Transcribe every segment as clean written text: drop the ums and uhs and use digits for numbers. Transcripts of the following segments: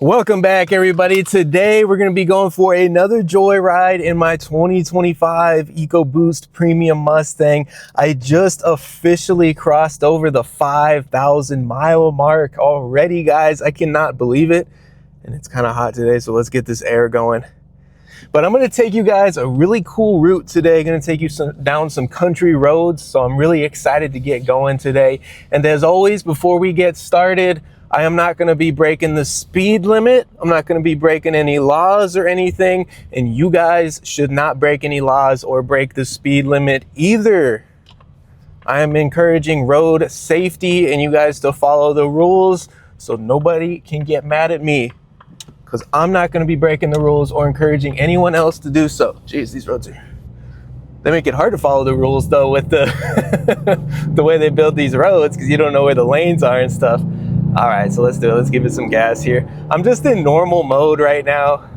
Welcome back, everybody. Today we're going to be going for another joyride in my 2025 EcoBoost Premium Mustang. I just officially crossed over the 5,000 mile mark already, guys. I cannot believe it. And it's kind of hot today, so let's get this air going. But I'm going to take you guys a really cool route today. Going to take you down some country roads, so I'm really excited to get going today. And as always, before we get started, I am not going to be breaking the speed limit. I'm not going to be breaking any laws or anything. And you guys should not break any laws or break the speed limit either. I am encouraging road safety and you guys to follow the rules so nobody can get mad at me, because I'm not going to be breaking the rules or encouraging anyone else to do so. Jeez, these roads they make it hard to follow the rules though with the the way they build these roads, because you don't know where the lanes are and stuff. All right, so let's do it. Let's give it some gas here. I'm just in normal mode right now.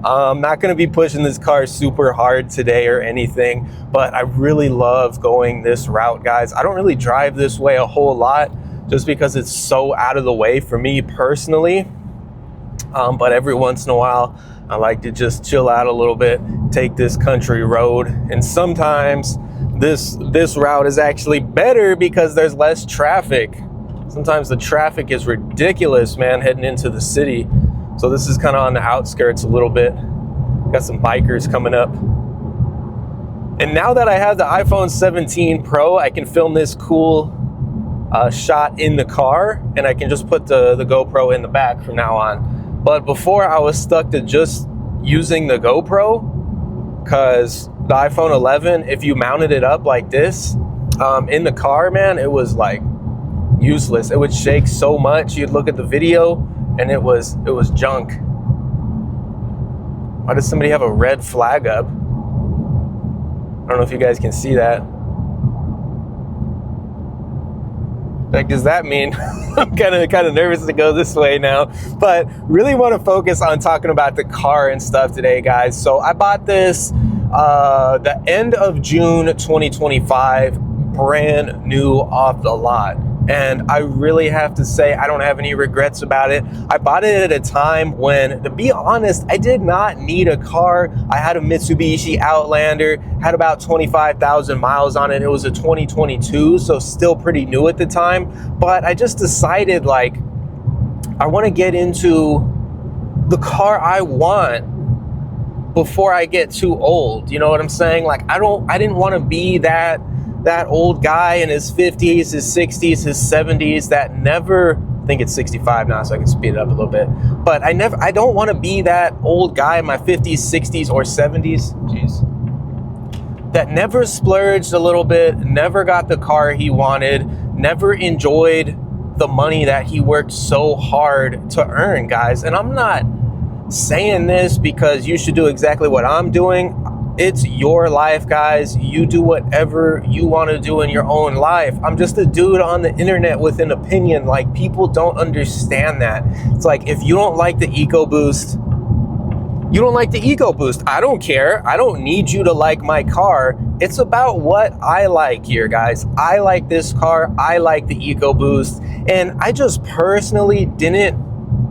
I'm not going to be pushing this car super hard today or anything, but I really love going this route, guys. I don't really drive this way a whole lot just because it's so out of the way for me personally. But every once in a while, I like to just chill out a little bit, take this country road. And sometimes this route is actually better because there's less traffic. Sometimes the traffic is ridiculous, man, heading into the city. So this is kind of on the outskirts a little bit. Got some bikers coming up. And now that I have the iPhone 17 Pro, I can film this cool shot in the car, and I can just put the GoPro in the back from now on. But before, I was stuck to just using the GoPro, because the iPhone 11, if you mounted it up like this in the car, man, it was like useless. It would shake so much. You'd look at the video and it was junk. Why does somebody have a red flag up? I don't know if you guys can see that. Like, does that mean I'm kind of nervous to go this way now? But really want to focus on talking about the car and stuff today, guys. So I bought this the end of June 2025, brand new off the lot. And I really have to say, I don't have any regrets about it. I bought it at a time when, to be honest, I did not need a car. I had a Mitsubishi Outlander, had about 25,000 miles on it. It was a 2022, so still pretty new at the time. But I just decided, like, I want to get into the car I want before I get too old. You know what I'm saying? Like, I didn't want to be that old guy in his 50s, his 60s, his 70s that never, I think it's 65 now, so I can speed it up a little bit. But I don't want to be that old guy in my 50s, 60s, or 70s, jeez, that never splurged a little bit, never got the car he wanted, never enjoyed the money that he worked so hard to earn, guys. And I'm not saying this because you should do exactly what I'm doing. It's your life, guys. You do whatever you want to do in your own life. I'm just a dude on the internet with an opinion. Like, people don't understand that. It's like, if you don't like the EcoBoost, you don't like the EcoBoost. I don't care. I don't need you to like my car. It's about what I like here, guys. I like this car. I like the EcoBoost. And I just personally didn't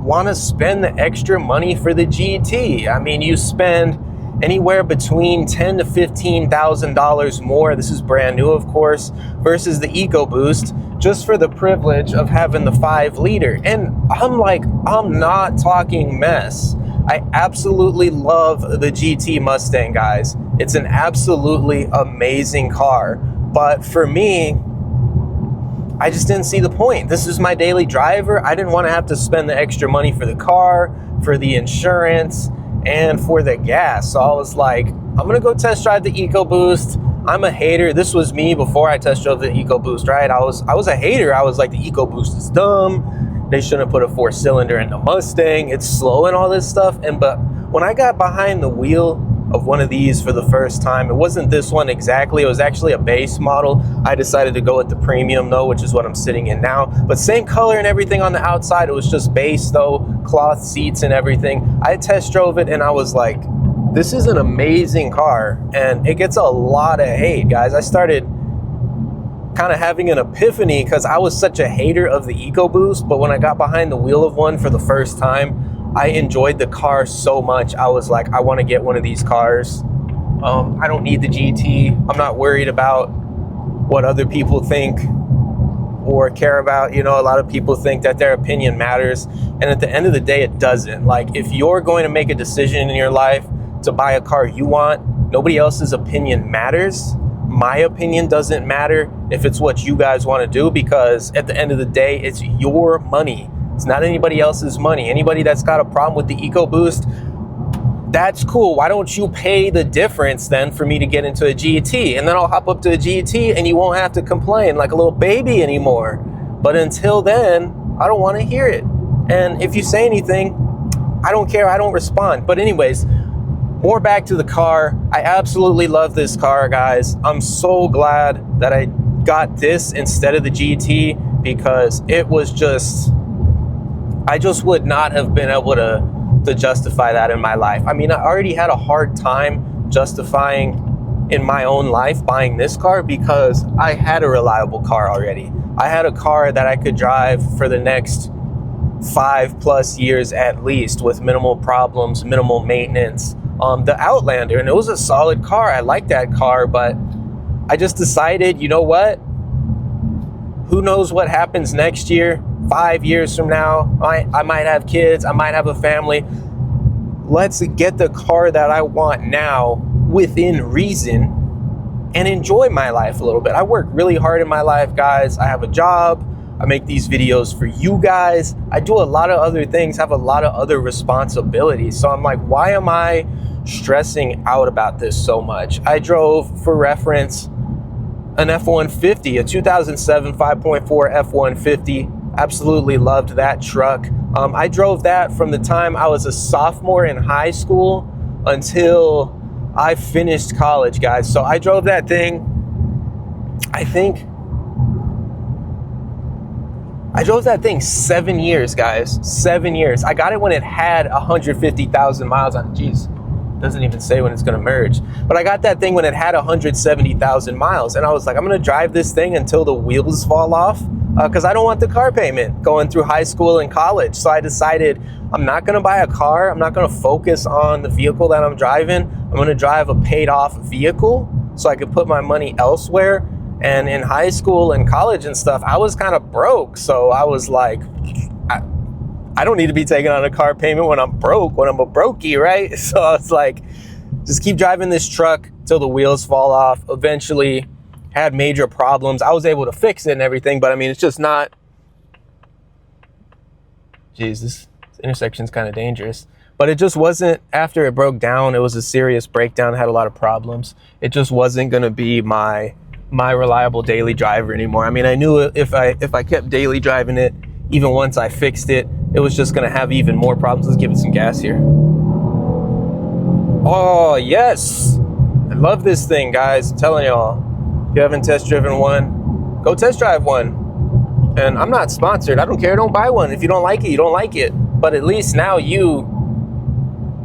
want to spend the extra money for the GT. I mean, you spend anywhere between $10,000 to $15,000 more. This is brand new, of course, versus the EcoBoost, just for the privilege of having the 5-liter. And I'm not talking mess. I absolutely love the GT Mustang, guys. It's an absolutely amazing car. But for me, I just didn't see the point. This is my daily driver. I didn't want to have to spend the extra money for the car, for the insurance, and for the gas. So I was like, I'm gonna go test drive the EcoBoost. I'm a hater. This was me before I test drove the EcoBoost, right? I was a hater. I was like, the EcoBoost is dumb. They shouldn't put a 4-cylinder in the Mustang. It's slow and all this stuff. But when I got behind the wheel of one of these for the first time, it wasn't this one exactly. It was actually a base model. I decided to go with the premium though, which is what I'm sitting in now. But same color and everything on the outside. It was just base though, cloth seats and everything. I test drove it and I was like, this is an amazing car. And it gets a lot of hate, guys. I started kind of having an epiphany because I was such a hater of the EcoBoost, but when I got behind the wheel of one for the first time, I enjoyed the car so much. I was like, I want to get one of these cars. I don't need the GT. I'm not worried about what other people think or care about. You know, a lot of people think that their opinion matters, and at the end of the day, it doesn't. Like, if you're going to make a decision in your life to buy a car you want, nobody else's opinion matters. My opinion doesn't matter if it's what you guys want to do, because at the end of the day, it's your money. It's not anybody else's money. Anybody that's got a problem with the EcoBoost, that's cool. Why don't you pay the difference then for me to get into a GT? And then I'll hop up to a GT and you won't have to complain like a little baby anymore. But until then, I don't want to hear it. And if you say anything, I don't care. I don't respond. But anyways, more back to the car. I absolutely love this car, guys. I'm so glad that I got this instead of the GT, because it was just, I just would not have been able to justify that in my life. I mean, I already had a hard time justifying in my own life buying this car because I had a reliable car already. I had a car that I could drive for the next 5+ years at least with minimal problems, minimal maintenance. The Outlander, and it was a solid car. I liked that car, but I just decided, you know what? Who knows what happens next year, 5 years from now? I might have kids, I might have a family. Let's get the car that I want now within reason and enjoy my life a little bit. I work really hard in my life, guys. I have a job. I make these videos for you guys. I do a lot of other things, have a lot of other responsibilities. So I'm like, why am I stressing out about this so much? I drove, for reference, an F-150, a 2007 5.4 F-150. Absolutely loved that truck. I drove that from the time I was a sophomore in high school until I finished college, guys. So I drove that thing, I drove that thing 7 years, guys. 7 years. I got it when it had 150,000 miles on it. Jeez, doesn't even say when it's gonna merge. But I got that thing when it had 170,000 miles. And I was like, I'm gonna drive this thing until the wheels fall off, because I don't want the car payment going through high school and college. So I decided I'm not gonna buy a car. I'm not gonna focus on the vehicle that I'm driving. I'm gonna drive a paid off vehicle so I could put my money elsewhere. And in high school and college and stuff, I was kind of broke. So I was like, I don't need to be taking on a car payment when I'm broke, when I'm a brokey, right? So I was like, just keep driving this truck till the wheels fall off. Eventually had major problems. I was able to fix it and everything, but I mean, it's just not, geez, this intersection's kind of dangerous. But it just wasn't, after it broke down, it was a serious breakdown, had a lot of problems. It just wasn't gonna be my reliable daily driver anymore. I mean, I knew if I kept daily driving it, even once I fixed it, it was just gonna have even more problems. Let's give it some gas here. Oh yes, I love this thing, guys. I'm telling y'all, if you haven't test driven one, go test drive one. And I'm not sponsored, I don't care, don't buy one. If you don't like it, you don't like it. But at least now you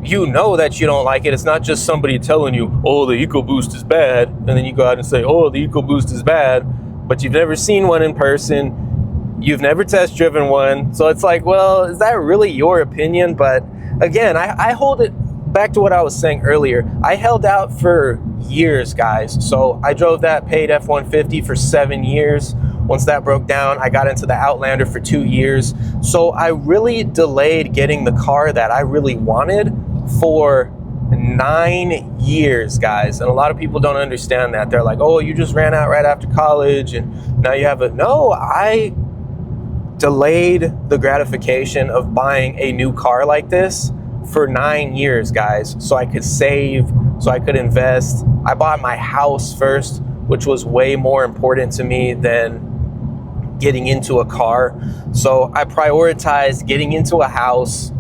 know that you don't like it. It's not just somebody telling you, oh, the EcoBoost is bad, and then you go out and say, oh, the EcoBoost is bad, but you've never seen one in person, you've never test driven one. So it's like, well, is that really your opinion? But again, I hold it back to what I was saying earlier. I held out for years, guys. So I drove that paid F-150 for 7 years. Once that broke down, I got into the Outlander for 2 years. So I really delayed getting the car that I really wanted for 9 years, guys. And a lot of people don't understand that. They're like, oh, you just ran out right after college and now you have a, no, I delayed the gratification of buying a new car like this for 9 years, guys, so I could save, so I could invest. I bought my house first, which was way more important to me than getting into a car. So I prioritized getting into a house,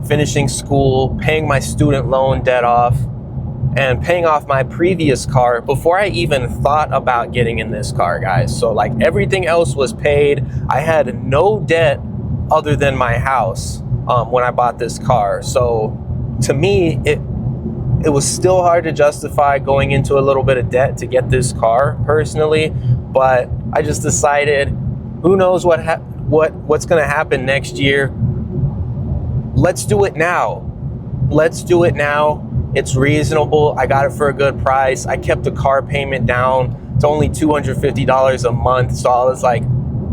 finishing school, paying my student loan debt off, and paying off my previous car before I even thought about getting in this car, guys. So like everything else was paid. I had no debt other than my house when I bought this car. So to me, it was still hard to justify going into a little bit of debt to get this car personally, but I just decided, who knows what's gonna happen next year. let's do it now. Let's do it now. It's reasonable. I got it for a good price. I kept the car payment down. It's only $250 a month. So I was like,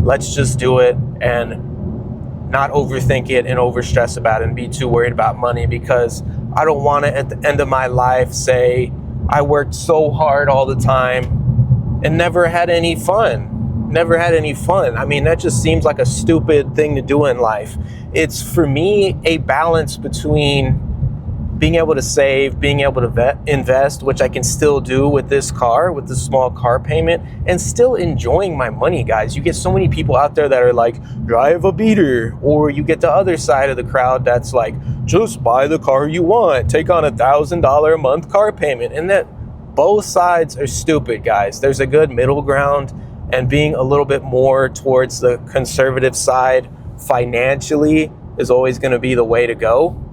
let's just do it and not overthink it and overstress about it and be too worried about money, because I don't want to at the end of my life say I worked so hard all the time and never had any fun. Never had any fun. I mean, that just seems like a stupid thing to do in life. It's, for me, a balance between being able to save, being able to invest, which I can still do with this car, with this small car payment, and still enjoying my money, guys. You get so many people out there that are like, drive a beater, or you get the other side of the crowd that's like, just buy the car you want, take on $1,000 a month car payment. And that both sides are stupid, guys. There's a good middle ground, and being a little bit more towards the conservative side financially is always going to be the way to go.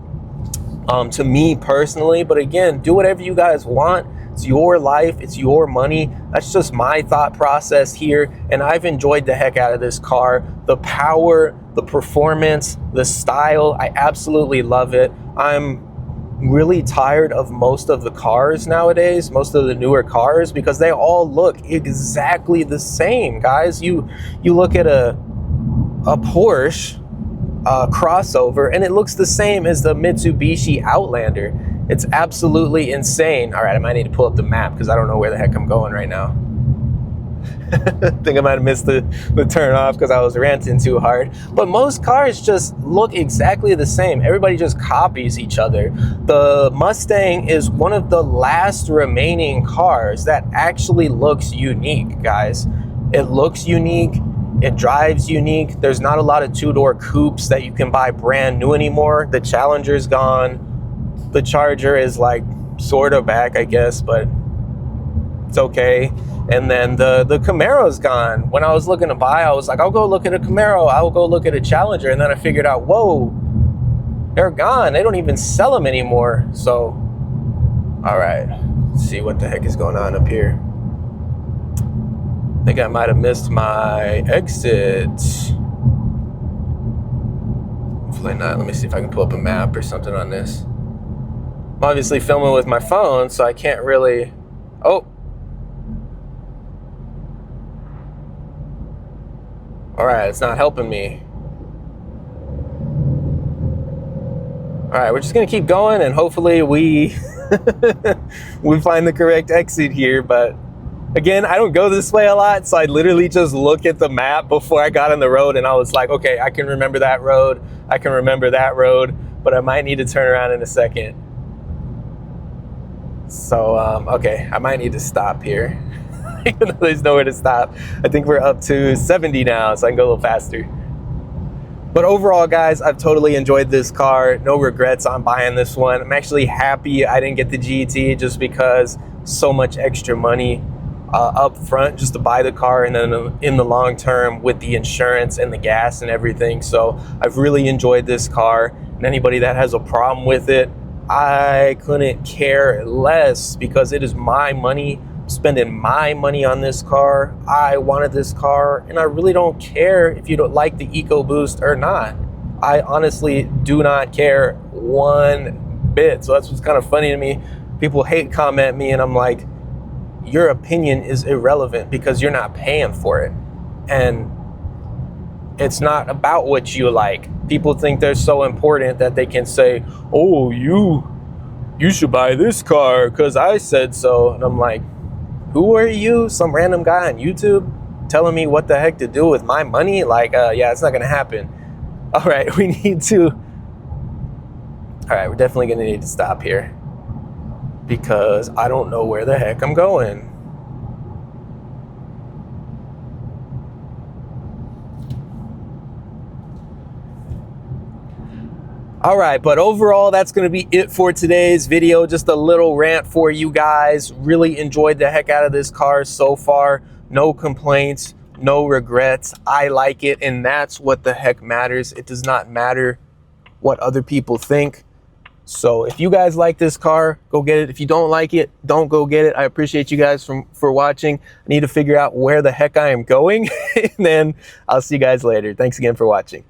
To me personally, but again, do whatever you guys want. It's your life, it's your money. That's just my thought process here, and I've enjoyed the heck out of this car. The power, the performance, the style, I absolutely love it. I'm really tired of most of the cars nowadays, most of the newer cars, because they all look exactly the same, guys. You look at a Porsche crossover and it looks the same as the Mitsubishi Outlander. It's absolutely insane. All right, I might need to pull up the map because I don't know where the heck I'm going right now. I think I might have missed the turn off because I was ranting too hard. But most cars just look exactly the same. Everybody just copies each other. The Mustang is one of the last remaining cars that actually looks unique, guys. It looks unique. It drives unique. There's not a lot of two-door coupes that you can buy brand new anymore. The Challenger's gone. The Charger is like sort of back, I guess, but it's okay. And then the Camaro's gone. When I was looking to buy, I was like, I'll go look at a Camaro. I'll go look at a Challenger. And then I figured out, whoa, they're gone. They don't even sell them anymore. So, all right, let's see what the heck is going on up here. I think I might have missed my exit. Hopefully not. Let me see if I can pull up a map or something on this. I'm obviously filming with my phone, so I can't really... Oh. All right, it's not helping me. All right, we're just gonna keep going, and hopefully we we find the correct exit here. But again, I don't go this way a lot, so I literally just look at the map before I got on the road, and I was like, okay, I can remember that road, I can remember that road, but I might need to turn around in a second. So, okay, I might need to stop here. Even though there's nowhere to stop. I think we're up to 70 now, so I can go a little faster. But overall, guys, I've totally enjoyed this car. No regrets on buying this one. I'm actually happy I didn't get the GT just because so much extra money up front just to buy the car, and then in the long term with the insurance and the gas and everything. So I've really enjoyed this car, and anybody that has a problem with it, I couldn't care less, because it is my money. I'm spending my money on this car. I wanted this car, and I really don't care if you don't like the EcoBoost or not. I honestly do not care one bit. So that's what's kind of funny to me. People hate comment me, and I'm like, your opinion is irrelevant because you're not paying for it. And it's not about what you like. People think they're so important that they can say, oh, you should buy this car because I said so. And I'm like, who are you? Some random guy on YouTube telling me what the heck to do with my money? Like, yeah, it's not gonna happen. All right, we need to, all right, we're definitely gonna need to stop here because I don't know where the heck I'm going. All right, but overall, that's going to be it for today's video. Just a little rant for you guys. Really enjoyed the heck out of this car so far. No complaints, no regrets. I like it, and that's what the heck matters. It does not matter what other people think. So if you guys like this car, go get it. If you don't like it, don't go get it. I appreciate you guys for watching. I need to figure out where the heck I am going, and then I'll see you guys later. Thanks again for watching.